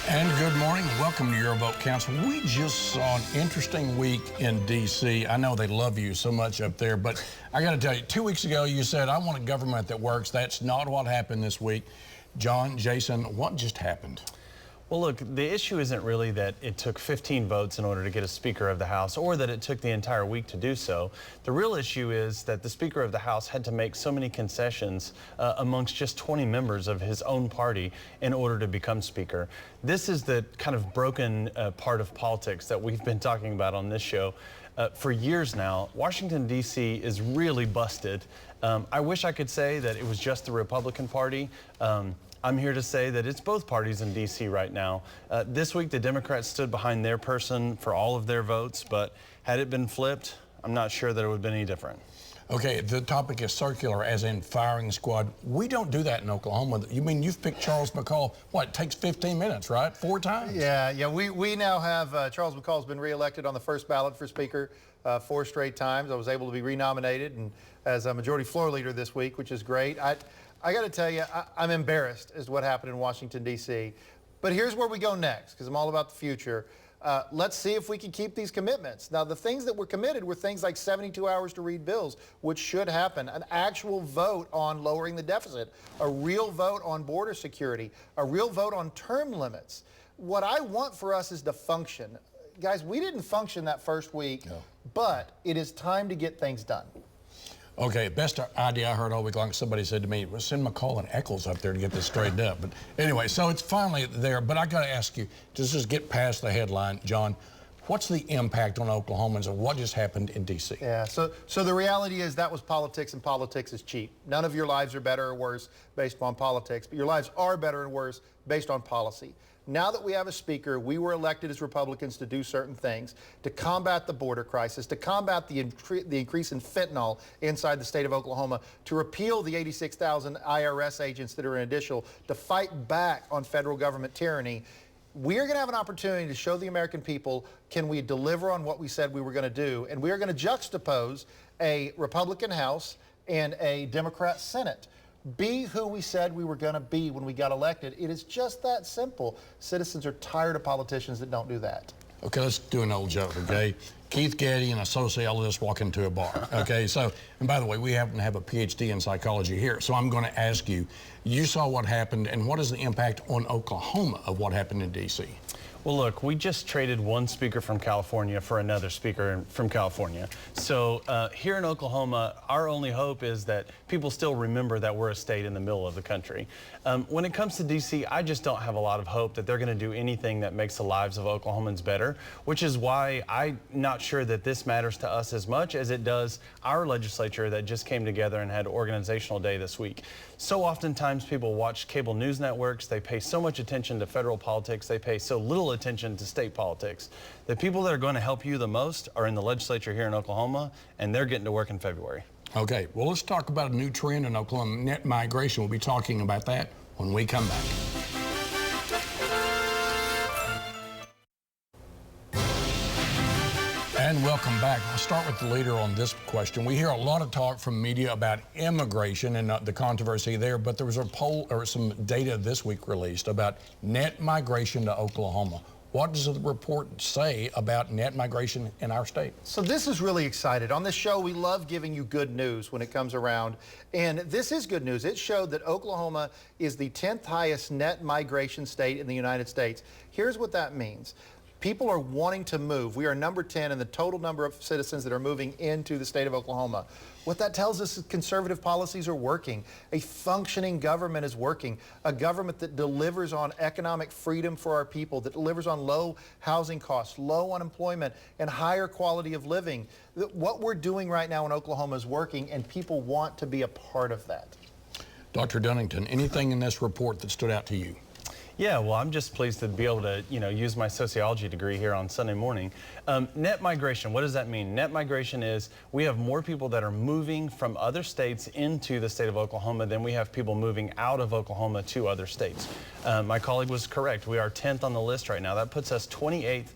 And good morning. Welcome to Your Vote Council. We just saw an interesting week in D.C. I know they love you so much up there, but I got to tell you, 2 weeks ago you said, I want a government that works. That's not what happened this week. John, Jason, what just happened? Well, look, the issue isn't really that it took 15 votes in order to get a Speaker of the House or that it took the entire week to do so. The real issue is that the Speaker of the House had to make so many concessions amongst just 20 members of his own party in order to become Speaker. This is the kind of broken part of politics that we've been talking about on this show. For years now, Washington, D.C. is really busted. I wish I could say that it was just the Republican Party. I'm here to say that it's both parties in D.C. right now. This week, the Democrats stood behind their person for all of their votes, but had it been flipped, I'm not sure that it would have been any different. Okay, the topic is circular, as in firing squad. We don't do that in Oklahoma. You mean you've picked Charles McCall, what, it takes 15 minutes, right? 4 times? Yeah, we now have, Charles McCall's been reelected on the first ballot for Speaker 4 straight times. I was able to be renominated and as a majority floor leader this week, which is great. I got to tell you, I'm embarrassed as to what happened in Washington, D.C. But here's where we go next, because I'm all about the future. Let's see if we can keep these commitments. Now, the things that were committed were things like 72 hours to read bills, which should happen, an actual vote on lowering the deficit, a real vote on border security, a real vote on term limits. What I want for us is to function. Guys, we didn't function that first week, but it is time to get things done. Okay, best idea I heard all week long, somebody said to me, well, send McCall and Echols up there to get this straightened up. But anyway, so it's finally there. But I got to ask you, just get past the headline, John, what's the impact on Oklahomans of what just happened in D.C.? Yeah, so the reality is that was politics, and politics is cheap. None of your lives are better or worse based upon politics, but your lives are better and worse based on policy. Now that we have a Speaker, we were elected as Republicans to do certain things, to combat the border crisis, to combat the increase in fentanyl inside the state of Oklahoma, to repeal the 86,000 IRS agents that are initial, to fight back on federal government tyranny. We are going to have an opportunity to show the American people, can we deliver on what we said we were going to do? And we are going to juxtapose a Republican House and a Democrat Senate. Be who we said we were going to be when we got elected. It is just that simple. Citizens are tired of politicians that don't do that. Okay, let's do an old joke, okay? Keith Getty and a sociologist walk into a bar, okay? So, and by the way, we happen to have a PhD in psychology here, so I'm going to ask you, you saw what happened, and what is the impact on Oklahoma of what happened in D.C.? Well, look, we just traded one Speaker from California for another Speaker from California. So here in Oklahoma, our only hope is that people still remember that we're a state in the middle of the country. When it comes to D.C., I just don't have a lot of hope that they're going to do anything that makes the lives of Oklahomans better, which is why I'm not sure that this matters to us as much as it does our legislature that just came together and had organizational day this week. So oftentimes people watch cable news networks, they pay so much attention to federal politics, they pay so little attention to state politics. The people that are going to help you the most are in the legislature here in Oklahoma, and they're getting to work in February. Okay, well, let's talk about a new trend in Oklahoma, net migration. We'll be talking about that when we come back. And welcome back. I'll start with the leader on this question. We hear a lot of talk from media about immigration and the controversy there, but there was a poll or some data this week released about net migration to Oklahoma. What does the report say about net migration in our state? So this is really exciting. On this show, we love giving you good news when it comes around. And this is good news. It showed that Oklahoma is the 10th highest net migration state in the United States. Here's what that means. People are wanting to move. We are number 10 in the total number of citizens that are moving into the state of Oklahoma. What that tells us is conservative policies are working. A functioning government is working. A government that delivers on economic freedom for our people, that delivers on low housing costs, low unemployment, and higher quality of living. What we're doing right now in Oklahoma is working, and people want to be a part of that. Dr. Dunnington, anything in this report that stood out to you? Yeah, well, I'm just pleased to be able to, use my sociology degree here on Sunday morning. Net migration, what does that mean? Net migration is we have more people that are moving from other states into the state of Oklahoma than we have people moving out of Oklahoma to other states. My colleague was correct. We are 10th on the list right now. That puts us 28th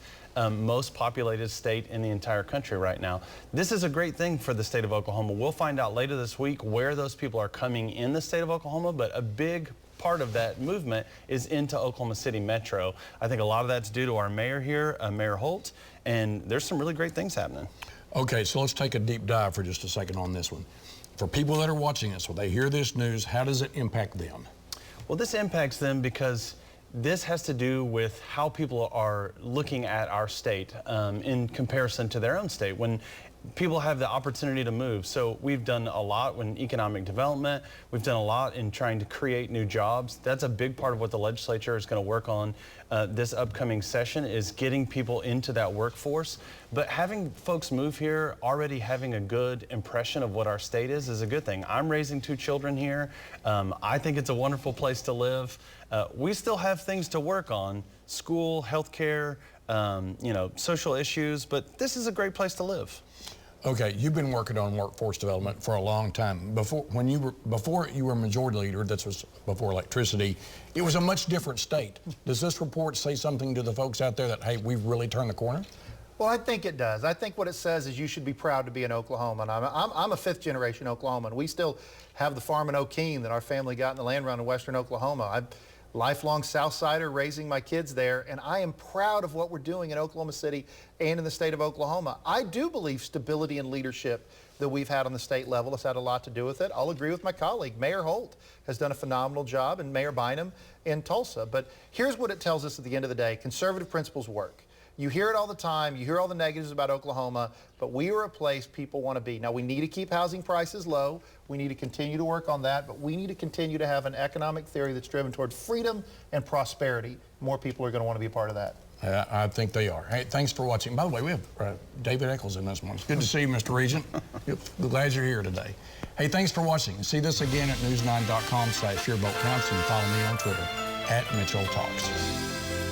most populated state in the entire country right now. This is a great thing for the state of Oklahoma. We'll find out later this week where those people are coming in the state of Oklahoma, but a big part of that movement is into Oklahoma City Metro. I think a lot of that's due to our mayor here, Mayor Holt, and there's some really great things happening. Okay, so let's take a deep dive for just a second on this one. For people that are watching this, when they hear this news, how does it impact them? Well, this impacts them because this has to do with how people are looking at our state in comparison to their own state. When people have the opportunity to move. So we've done a lot in economic development. We've done a lot in trying to create new jobs. That's a big part of what the legislature is going to work on this upcoming session, is getting people into that workforce. But having folks move here, already having a good impression of what our state is a good thing. I'm raising 2 children here. I think it's a wonderful place to live. We still have things to work on: school, healthcare, you know, social issues, but this is a great place to live. Okay, you've been working on workforce development for a long time. Before you were majority leader, this was before electricity, it was a much different state. Does this report say something to the folks out there that, hey, we've really turned the corner? Well, I think it does. I think what it says is you should be proud to be an Oklahoman. I'm a 5th generation Oklahoman. We still have the farm in O'Keene that our family got in the land run in western Oklahoma. I'm lifelong Southsider, raising my kids there, and I am proud of what we're doing in Oklahoma City and in the state of Oklahoma. I do believe stability and leadership that we've had on the state level has had a lot to do with it. I'll agree with my colleague. Mayor Holt has done a phenomenal job, and Mayor Bynum in Tulsa. But here's what it tells us at the end of the day. Conservative principles work. You hear it all the time. You hear all the negatives about Oklahoma, but we are a place people want to be. Now, we need to keep housing prices low. We need to continue to work on that, but we need to continue to have an economic theory that's driven toward freedom and prosperity. More people are going to want to be a part of that. I think they are. Hey, thanks for watching. By the way, we have David Echols in this one. It's good to see you, Mr. Regent. Glad you're here today. Hey, thanks for watching. See this again at news9.com/ShareBoatCounts, and follow me on Twitter @MitchellTalks.